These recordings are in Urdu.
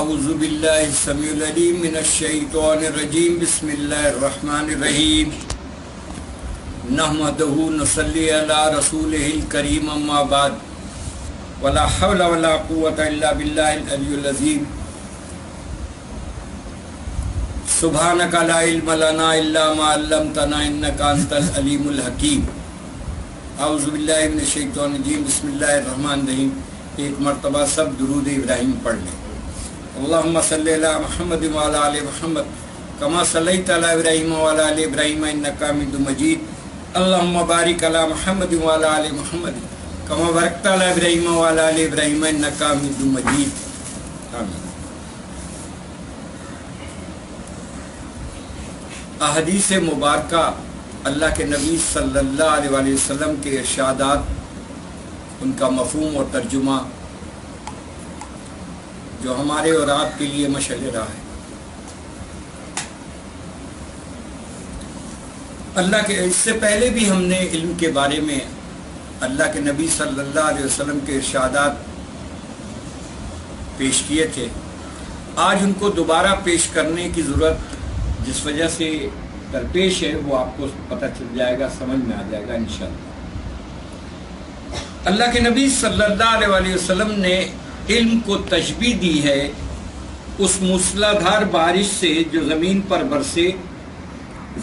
اعوذ باللہ السمیع العلیم من الشیطان الرجیم بسم اللہ الرحمن الرحیم نحمدہ نصلی علی رسولہ الکریم اما بعد ولا حول ولا قوة الا باللہ العلی العظیم سبحانک لا علم لنا الا ما علمتنا انک انت العلیم الحکیم اعوذ باللہ من الشیطان الرجیم بسم اللہ الرحمن الرحیم۔ ایک مرتبہ سب درود ابراہیم پڑھ لیں۔ اللہم صلی علی محمد وعلی آل محمد کما صلیت علی ابراہیم وعلی آل ابراہیم انک حمید مجید۔ اللہم بارک علی محمد وعلی آل محمد کما بارکت علی ابراہیم وعلی آل ابراہیم انک حمید مجید۔ آمین۔ احادیث مبارکہ اللہ کے نبی صلی اللہ علیہ وآلہ وسلم کے ارشادات، ان کا مفہوم اور ترجمہ جو ہمارے اور آپ کے لیے مشعل راہ ہے۔ اللہ کے اس سے پہلے بھی ہم نے علم کے بارے میں اللہ کے نبی صلی اللہ علیہ وسلم کے ارشادات پیش کیے تھے۔ آج ان کو دوبارہ پیش کرنے کی ضرورت جس وجہ سے درپیش ہے وہ آپ کو پتہ چل جائے گا، سمجھ میں آ جائے گا انشاءاللہ۔ اللہ کے نبی صلی اللہ علیہ وآلہ وسلم نے علم کو تشبیہ دی ہے اس موسلا دھار بارش سے جو زمین پر برسے،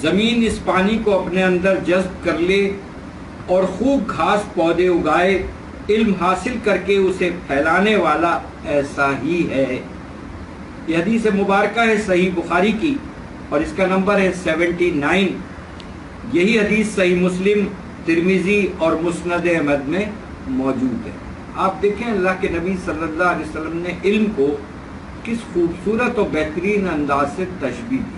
زمین اس پانی کو اپنے اندر جذب کر لے اور خوب گھاس پودے اگائے، علم حاصل کر کے اسے پھیلانے والا ایسا ہی ہے۔ یہ حدیث مبارکہ ہے صحیح بخاری کی اور اس کا نمبر ہے 79۔ یہی حدیث صحیح مسلم، ترمذی اور مسند احمد میں موجود ہے۔ آپ دیکھیں اللہ کے نبی صلی اللہ علیہ وسلم نے علم کو کس خوبصورت اور بہترین انداز سے تشبیہ دی۔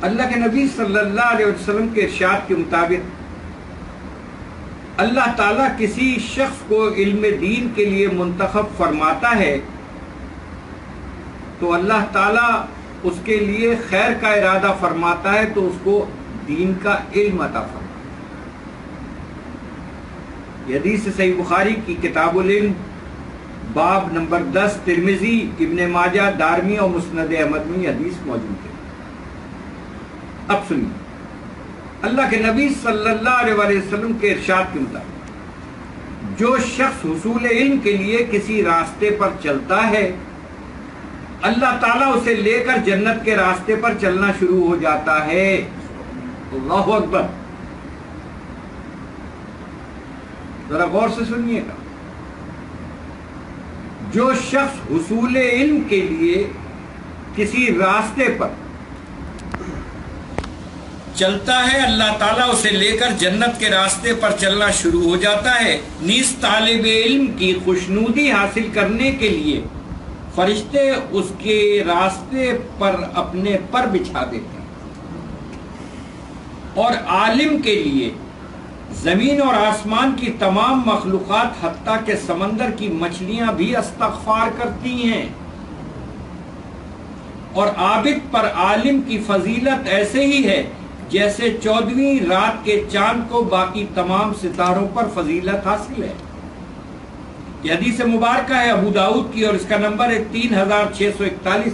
اللہ کے نبی صلی اللہ علیہ وسلم کے ارشاد کے مطابق اللہ تعالیٰ کسی شخص کو علم دین کے لیے منتخب فرماتا ہے تو اللہ تعالیٰ اس کے لیے خیر کا ارادہ فرماتا ہے تو اس کو دین کا علم عطا فرماتا ہے۔ یہ حدیث صحیح بخاری کی کتاب العلم باب نمبر 10، ترمذی، ابن ماجہ، دارمی اور مسند احمد میں یہ حدیث موجود ہے۔ اب سنیے اللہ کے نبی صلی اللہ علیہ وآلہ وسلم کے ارشاد کے مطابق جو شخص حصول علم کے لیے کسی راستے پر چلتا ہے اللہ تعالیٰ اسے لے کر جنت کے راستے پر چلنا شروع ہو جاتا ہے۔ اللہ اکبر، ذرا غور سے سنیے گا۔ جو شخص حصول علم کے لیے کسی راستے پر چلتا ہے اللہ تعالیٰ اسے لے کر جنت کے راستے پر چلنا شروع ہو جاتا ہے۔ نیز طالب علم کی خوشنودی حاصل کرنے کے لیے فرشتے اس کے راستے پر اپنے پر بچھا دیتے ہیں، اور عالم کے لیے زمین اور آسمان کی تمام مخلوقات حتیٰ کہ سمندر کی مچھلیاں بھی استغفار کرتی ہیں، اور عابد پر عالم کی فضیلت ایسے ہی ہے جیسے 14ویں رات کے چاند کو باقی تمام ستاروں پر فضیلت حاصل ہے۔ یہ حدیث مبارکہ ہے ابو داؤد کی اور اس کا نمبر ہے 3641،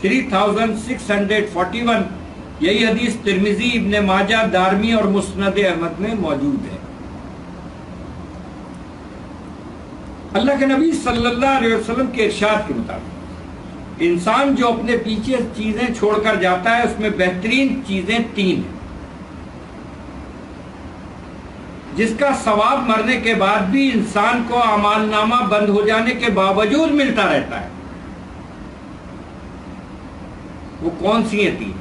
3641۔ یہی حدیث ترمذی، ابن ماجہ، دارمی اور مسند احمد میں موجود ہے۔ اللہ کے نبی صلی اللہ علیہ وسلم کے ارشاد کے مطابق انسان جو اپنے پیچھے چیزیں چھوڑ کر جاتا ہے اس میں بہترین چیزیں 3 ہیں جس کا ثواب مرنے کے بعد بھی انسان کو اعمال نامہ بند ہو جانے کے باوجود ملتا رہتا ہے۔ وہ کون سی ہیں 3؟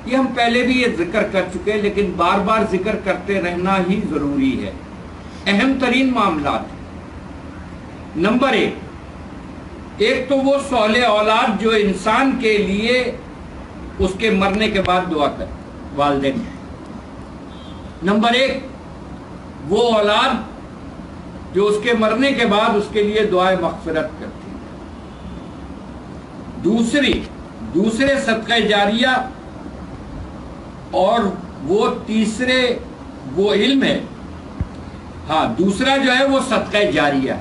یہ ہم پہلے بھی یہ ذکر کر چکے ہیں لیکن بار بار ذکر کرتے رہنا ہی ضروری ہے۔ اہم ترین معاملات۔ نمبر 1، ایک تو وہ صالح اولاد جو انسان کے لیے اس کے مرنے کے بعد دعا کرتے، والدین۔ نمبر 1، وہ اولاد جو اس کے مرنے کے بعد اس کے لیے دعائے مغفرت کرتی ہے۔ دوسرے صدقہ جاریہ، اور وہ تیسرے وہ علم ہے ہاں دوسرا جو ہے وہ صدقہ جاریہ.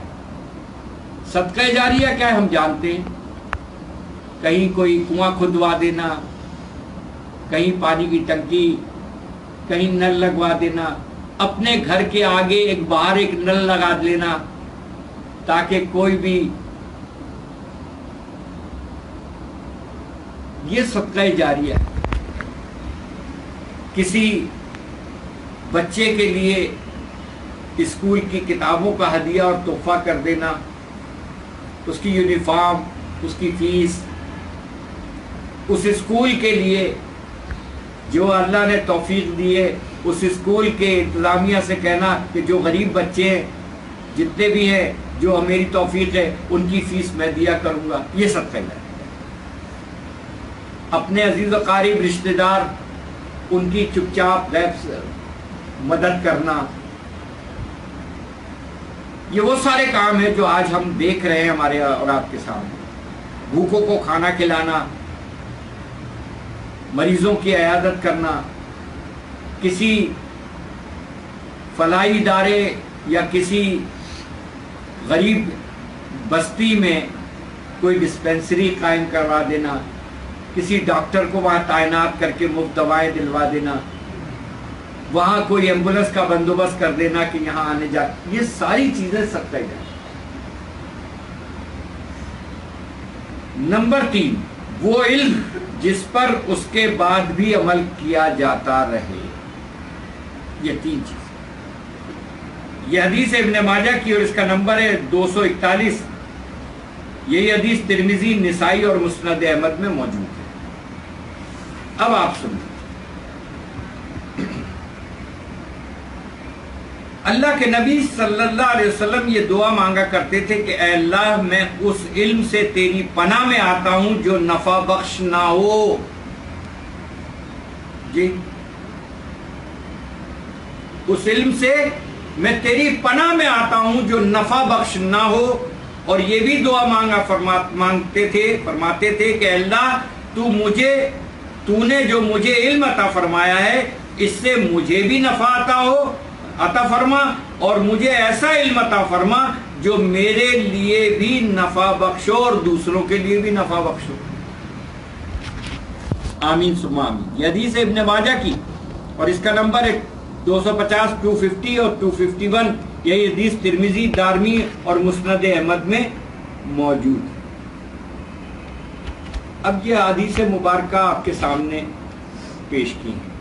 صدقہ جاریہ کیا ہے ہم جانتے ہیں, کہیں کوئی کنواں کھدوا دینا, کہیں پانی کی ٹنکی, کہیں نل لگوا دینا, اپنے گھر کے آگے ایک باہر ایک نل لگا لینا تاکہ کوئی بھی, یہ صدقہ جاریہ ہے. کسی بچے کے لیے اسکول کی کتابوں کا ہدیہ اور تحفہ کر دینا, اس کی یونیفارم, اس کی فیس, اس اسکول کے لیے جو اللہ نے توفیق دی ہے اس اسکول کے انتظامیہ سے کہنا کہ جو غریب بچے ہیں جتنے بھی ہیں جو میری توفیق ہے ان کی فیس میں دیا کروں گا, یہ صدقہ ہے. اپنے عزیز و قریب رشتہ دار ان کی چپ چاپ غیب سے مدد کرنا, یہ وہ سارے کام ہیں جو آج ہم دیکھ رہے ہیں ہمارے اور آپ کے سامنے. بھوکوں کو کھانا کھلانا, مریضوں کی عیادت کرنا, کسی فلاحی ادارے یا کسی غریب بستی میں کوئی ڈسپنسری قائم کروا دینا, کسی ڈاکٹر کو وہاں تعینات کر کے مفت دوائیں دلوا دینا, وہاں کوئی ایمبولینس کا بندوبست کر دینا کہ یہاں آنے جا, یہ ساری چیزیں صدقہ جاریہ. نمبر 3, وہ علم جس پر اس کے بعد بھی عمل کیا جاتا رہے. یہ 3 چیز. یہ حدیث ابن ماجہ کی اور اس کا نمبر ہے 241. یہی حدیث ترمذی, نسائی اور مسند احمد میں موجود ہے. اب آپ سنیں, اللہ کے نبی صلی اللہ علیہ وسلم یہ دعا مانگا کرتے تھے کہ اے اللہ میں اس علم سے تیری پناہ میں آتا ہوں جو نفع بخش نہ ہو. جی, اس علم سے میں تیری پناہ میں آتا ہوں جو نفع بخش نہ ہو. اور یہ بھی دعا فرماتے تھے کہ اللہ تو نے جو مجھے علم عطا فرمایا ہے اس سے مجھے بھی نفع عطا فرما, اور مجھے ایسا علم عطا فرما جو میرے لیے بھی نفع بخشو اور دوسروں کے لیے بھی نفع بخشو. آمین ثم آمین. یہ حدیث ابن ماجہ کی اور اس کا نمبر ہے 250, 250 اور 251. یہی حدیث ترمذی, دارمی اور مسند احمد میں موجود ہے. اب یہ حدیث مبارکہ آپ کے سامنے پیش کی ہیں.